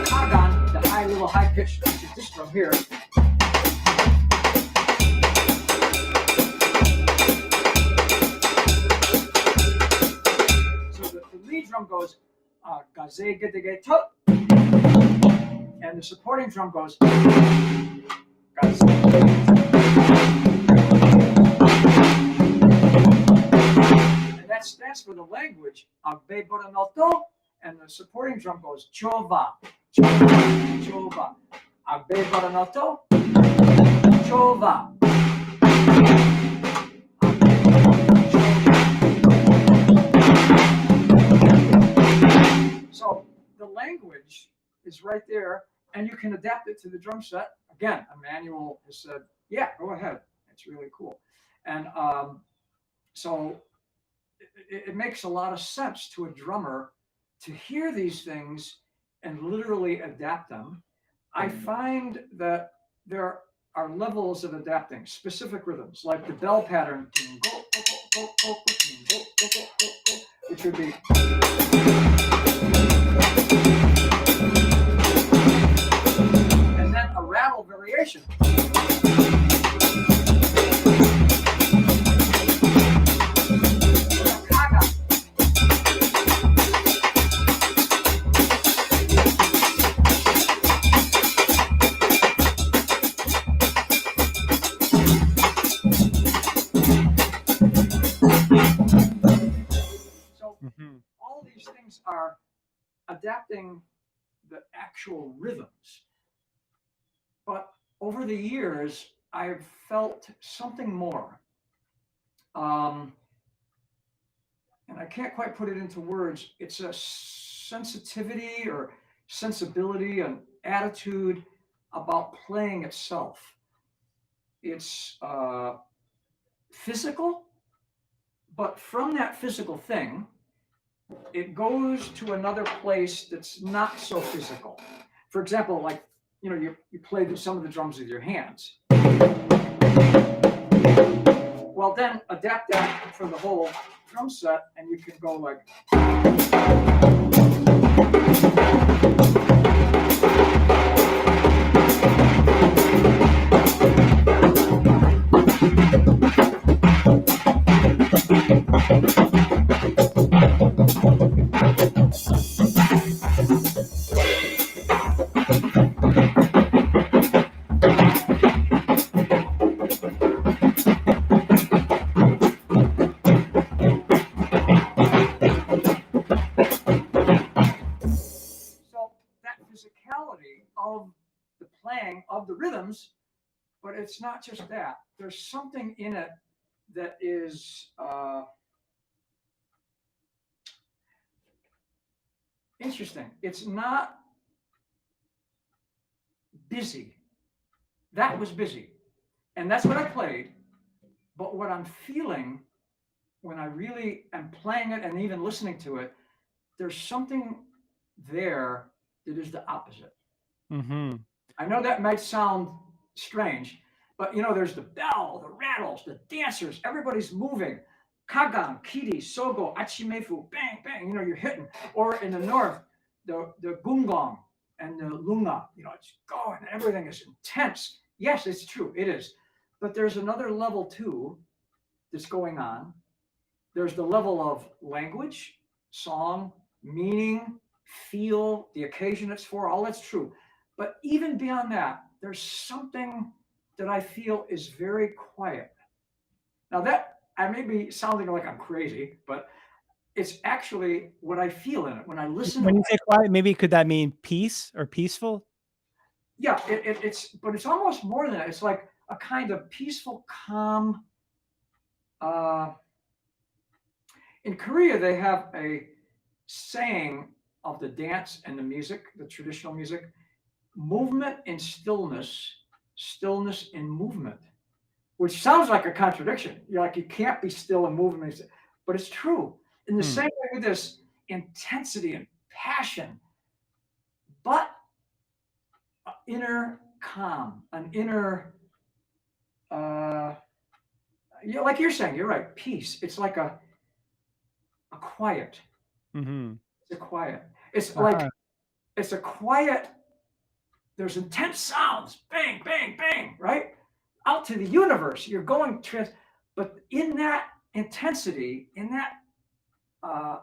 Hartigan, the little high pitch, which is this drum here. So the lead drum goes gaze gedege to, and the supporting drum goes gaze. And that stands for the language Agbe Boranoto, and the supporting drum goes chova, chova, Agbe Boranoto, chova. So the language is right there, and you can adapt it to the drum set. Again, Emmanuel has said, yeah, go ahead. It's really cool. And so it makes a lot of sense to a drummer to hear these things and literally adapt them. I find that there are levels of adapting specific rhythms, like the bell pattern, which would be. And then a rattle variation. adapting the actual rhythms. But over the years, I've felt something more. Um, and I can't quite put it into words. It's a sensitivity or sensibility and attitude about playing itself. It's physical, but from that physical thing, it goes to another place that's not so physical. For example, like, you play some of the drums with your hands. Well, then adapt that for the whole drum set, and you can go like. Of the playing of the rhythms, but it's not just that. There's something in it that is interesting. It's not busy. That was busy, and that's what I played. But what I'm feeling when I really am playing it and even listening to it, there's something there that is the opposite. Mm-hmm. I know that might sound strange, but there's the bell, the rattles, the dancers, everybody's moving. Kagan, Kiri, Sogo, Achimefu, bang, bang, you're hitting. Or in the north, the gungong and the lunga, it's going, everything is intense. Yes, it's true, it is. But there's another level too that's going on. There's the level of language, song, meaning, feel, the occasion it's for, all that's true. But even beyond that, there's something that I feel is very quiet. Now that I may be sounding like I'm crazy, but it's actually what I feel in it when I listen. When you say quiet, maybe could that mean peace or peaceful? Yeah, but it's almost more than that. It's like a kind of peaceful, calm. In Korea, they have a saying of the dance and the music, the traditional music: movement in stillness, stillness in movement, which sounds like a contradiction. You're like, you can't be still and moving, but it's true. In the same way with this intensity and passion, but inner calm, an inner, like you're saying, you're right, peace. It's like a quiet. Mm-hmm. It's a quiet. It's like, it's a quiet. There's intense sounds, bang, bang, bang, right? Out to the universe. You're going but in that intensity, in that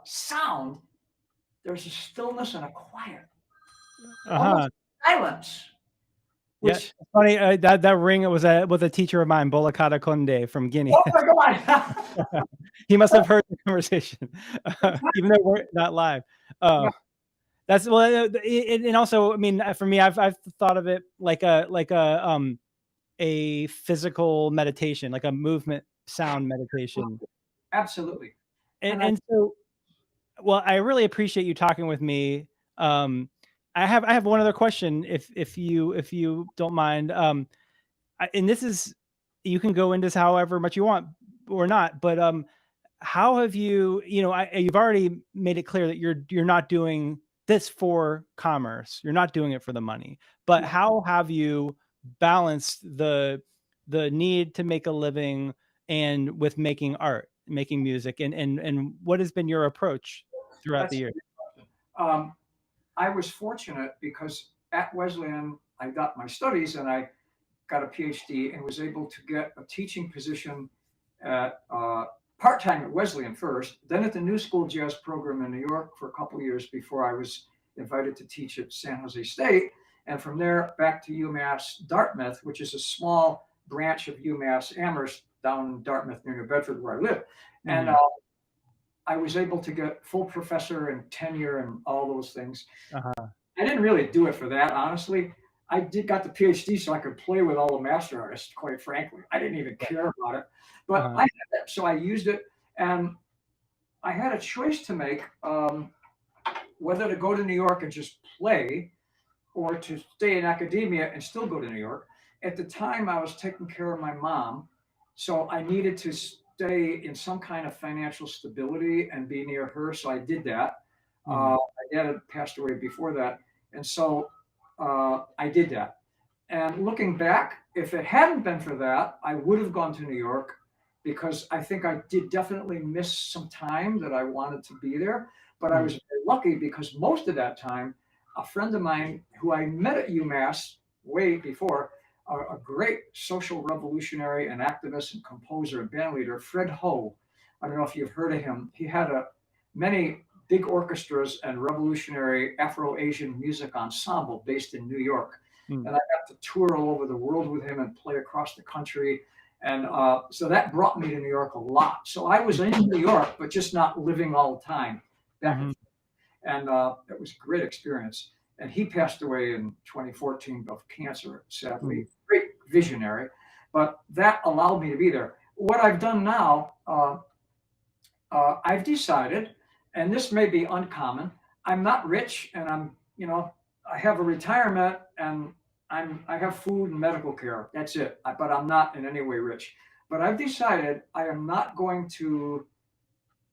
sound, there's a stillness and a quiet. Silence. Which, yeah, funny. That ring was a teacher of mine, Bolakata Konde from Guinea. Oh my God! He must have heard the conversation, even though we're not live. Yeah. That's well, and also, I mean, for me, I've thought of it like a physical meditation, like a movement sound meditation. Absolutely. And so, well, I really appreciate you talking with me. I have one other question, if you don't mind. And this is, you can go into this however much you want or not, but how have you, you've already made it clear that you're not doing this for commerce. You're not doing it for the money. But how have you balanced the need to make a living and with making art, making music, and what has been your approach throughout the year? I was fortunate because at Wesleyan, I got my studies and I got a PhD and was able to get a teaching position at part-time at Wesleyan first, then at the New School Jazz program in New York for a couple of years before I was invited to teach at San Jose State. And from there back to UMass Dartmouth, which is a small branch of UMass Amherst down in Dartmouth near New Bedford where I live. Mm-hmm. And I was able to get full professor and tenure and all those things. Uh-huh. I didn't really do it for that, honestly. I did got the PhD so I could play with all the master artists, quite frankly. I didn't even care about it, but Uh-huh. I had that, so I used it, and I had a choice to make, whether to go to New York and just play or to stay in academia and still go to New York. At the time, I was taking care of my mom, so I needed to stay in some kind of financial stability and be near her. So I did that. Mhm. My dad had passed away before that, and so I did that. And looking back, if it hadn't been for that, I would have gone to New York because I think I did definitely miss some time that I wanted to be there. But I Mhm. was very lucky because most of that time, a friend of mine who I met at UMass way before, a great social revolutionary and activist and composer and band leader, Fred Ho. I don't know if you've heard of him. He had many big orchestras and revolutionary Afro-Asian music ensemble based in New York. Mhm. And I got to tour all over the world with him and play across the country. And so that brought me to New York a lot. So I was in New York, but just not living all the time back and Mhm. forth. And it was a great experience. And he passed away in 2014 of cancer, Mhm. sadly. Great visionary, but that allowed me to be there. What I've done now, I've decided, and this may be uncommon, I'm not rich, and I have a retirement, and I have food and medical care. That's it. But I'm not in any way rich. But I've decided I am not going to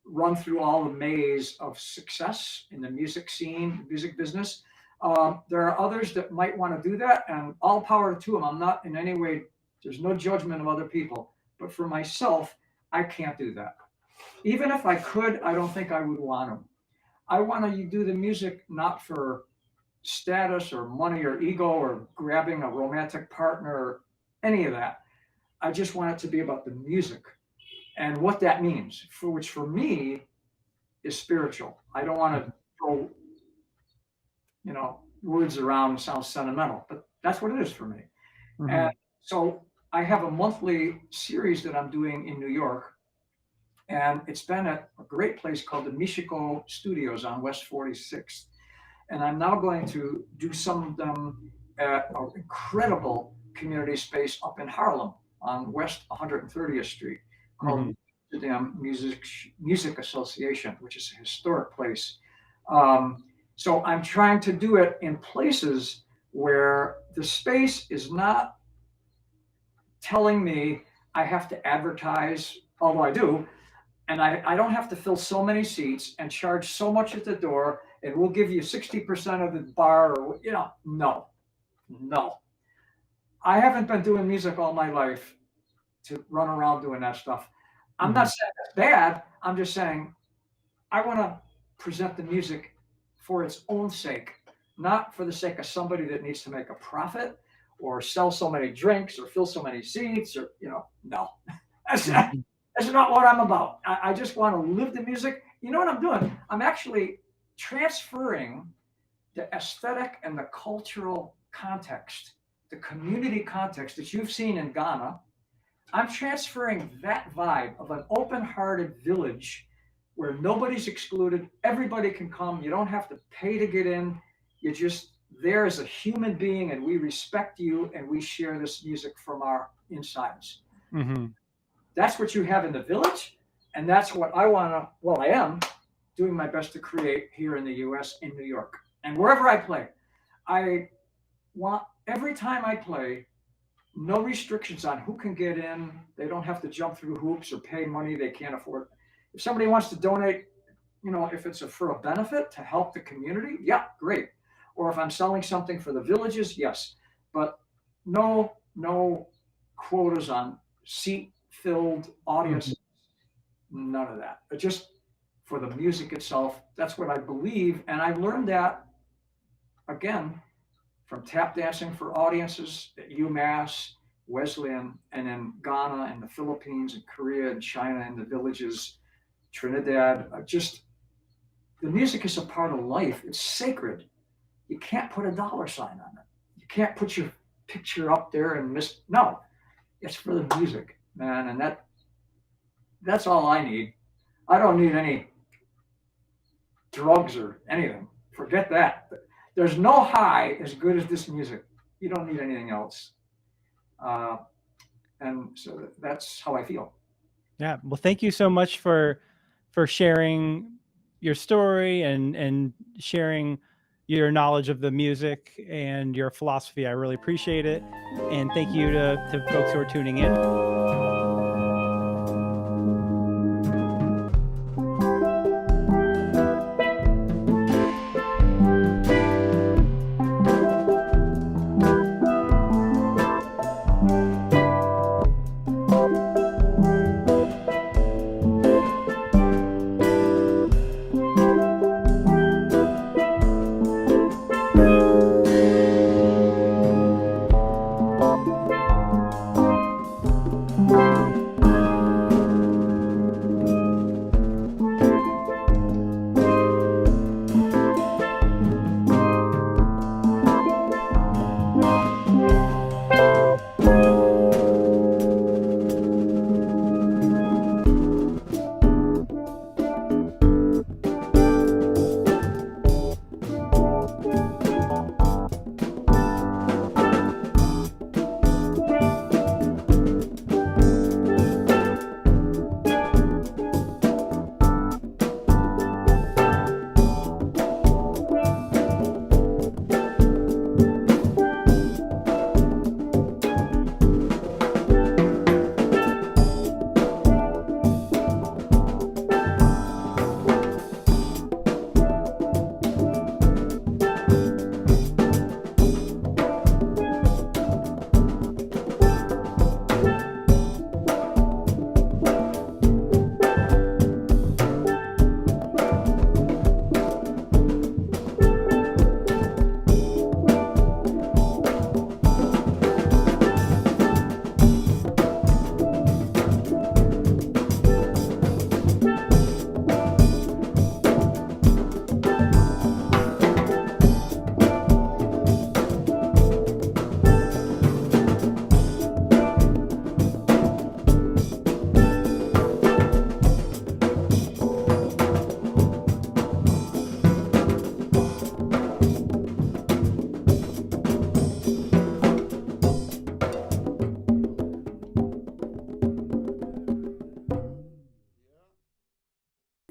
run through all the maze of success in the music scene, music business. There are others that might want to do that, and all power to them. I'm not in any way, there's no judgment of other people. But for myself, I can't do that. Even if I could, I don't think I would want to. I want to do the music not for status or money or ego or grabbing a romantic partner or any of that. I just want it to be about the music and what that means, for which for me is spiritual. I don't want to throw, words around and sound sentimental, but that's what it is for me. And Mhm. so I have a monthly series that I'm doing in New York, and it's been at a great place called the Michiko Studios on West 46th. And I'm now going to do some of them at an incredible community space up in Harlem on West 130th Street called Mhm. Amsterdam Music Association, which is a historic place. Um, so I'm trying to do it in places where the space is not telling me I have to advertise, although I do, and I don't have to fill so many seats and charge so much at the door, and we'll give you 60% of the bar, or, no, no. I haven't been doing music all my life to run around doing that stuff. I'm not Mhm. saying that's bad. I'm just saying I want to present the music for its own sake, not for the sake of somebody that needs to make a profit or sell so many drinks or fill so many seats or, no. That's, Mhm. that's not what I'm about. I just want to live the music. You know what I'm doing? I'm actually transferring the aesthetic and the cultural context, the community context that you've seen in Ghana. I'm transferring that vibe of an open hearted village where nobody's excluded, everybody can come, you don't have to pay to get in, you're just there as a human being, and we respect you and we share this music from our insides. Mhm. That's what you have in the village, and that's what I am doing my best to create here in the US, in New York. And wherever I play, I want every time I play, no restrictions on who can get in. They don't have to jump through hoops or pay money they can't afford. If somebody wants to donate, if it's for a benefit to help the community, yeah, great. Or if I'm selling something for the villages, yes. But no quotas on seat filled Mhm. audiences, none of that. But just for the music itself, that's what I believe. And I learned that again from tap dancing for audiences at UMass, Wesleyan, and in Ghana and the Philippines and Korea and China and the villages, Trinidad. Just the music is a part of life. It's sacred. You can't put a dollar sign on it. You can't put your picture up there and miss. No, it's for the music, man. And that's all I need. I don't need any. drugs or anything. Forget that. There's no high as good as this music. You don't need anything else. And so that's how I feel. Yeah. Well, thank you so much for sharing your story and sharing your knowledge of the music and your philosophy. I really appreciate it. And thank you to folks who are tuning in.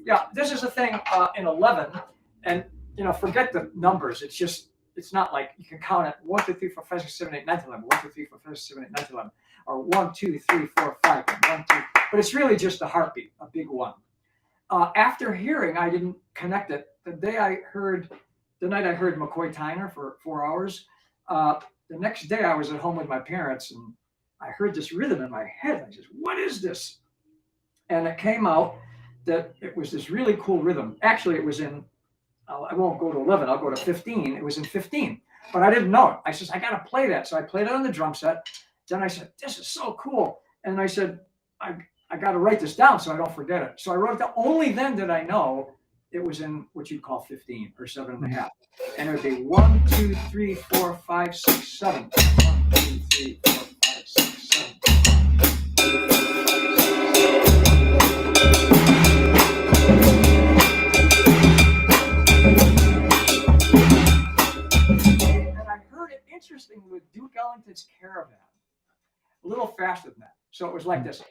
Yeah, this is the thing in 11, and forget the numbers. It's not like you can count it 1, 2, 3, 4, 5, 6, 7, 8, 9, 10, 11, 1, 2, 3, 4, 5, 6, 7, 8, 9, 10, 11, or 1, 2, 3, 4, 5, 1, 2. But it's really just a heartbeat, a big one. After hearing, I didn't connect it. The night I heard McCoy Tyner for 4 hours, the next day I was at home with my parents, and I heard this rhythm in my head. I said, "What is this?" And it came out that it was this really cool rhythm. Actually, it was in, I won't go to 11, I'll go to 15. It was in 15, but I didn't know it. I said, I got to play that. So I played it on the drum set. Then I said, this is so cool. And I said, I got to write this down so I don't forget it. So I wrote it down. Only then did I know it was in what you'd call 15 or 7.5. And it would be 1, 2, 3, 4, 5, 6, 7. 1, 2, 3, 4, 5, 6, 7. Interesting with Duke Ellington's Caravan, a little faster than that. So it was like this.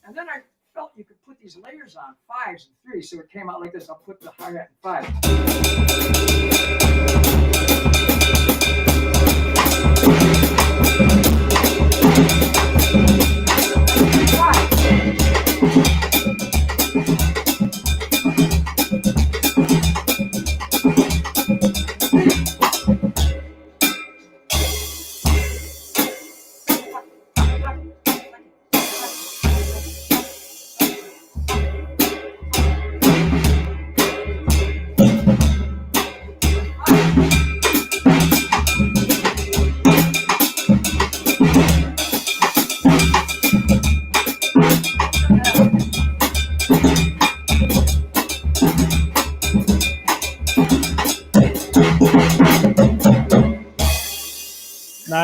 And then I felt you could put these layers on 5s and 3s, so it came out like this. I'll put the hi-hat in 5.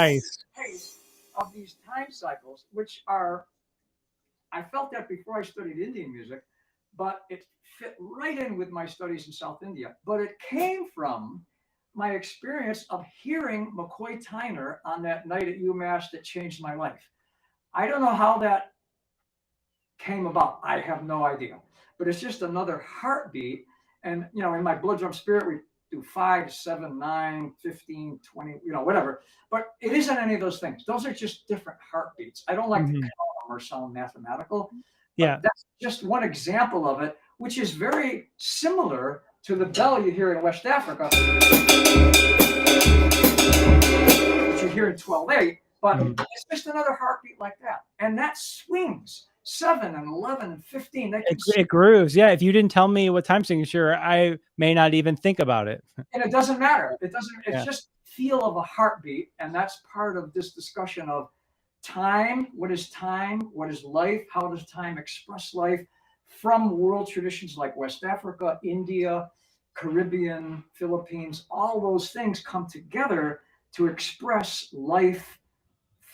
Nice. pace of these time cycles, which are, I felt that before I studied Indian music, but it fit right in with my studies in South India. But it came from my experience of hearing McCoy Tyner on that night at UMass that changed my life. I don't know how that came about. I have no idea. But it's just another heartbeat. And, you know, in my blood drum spirit, we do 5, 7, 9, 15, 20, you know, whatever. But it isn't any of those things. Those are just different heartbeats. I don't like to count them or sound mathematical. Yeah. But that's just one example of it, which is very similar to the bell you hear in West Africa, which you hear in 12/8, but it's just another heartbeat like that. And that swings 7 and 11 and 15. It grooves. Yeah. If you didn't tell me what time signature, I may not even think about it. And it doesn't matter. It doesn't, it's just feel of a heartbeat. And that's part of this discussion of time. What is time? What is life? How does time express life? From world traditions like West Africa, India, Caribbean, Philippines, all those things come together to express life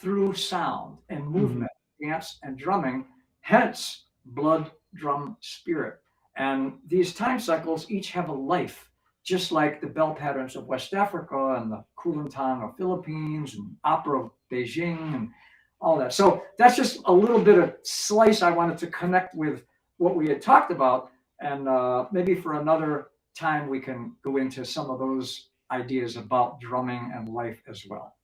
through sound and movement, dance and drumming, hence blood, drum, spirit. And these time cycles each have a life, just like the bell patterns of West Africa and the Kulintang of Philippines and opera of Beijing and all that. So that's just a little bit of slice I wanted to connect with what we had talked about. And maybe for another time, we can go into some of those ideas about drumming and life as well.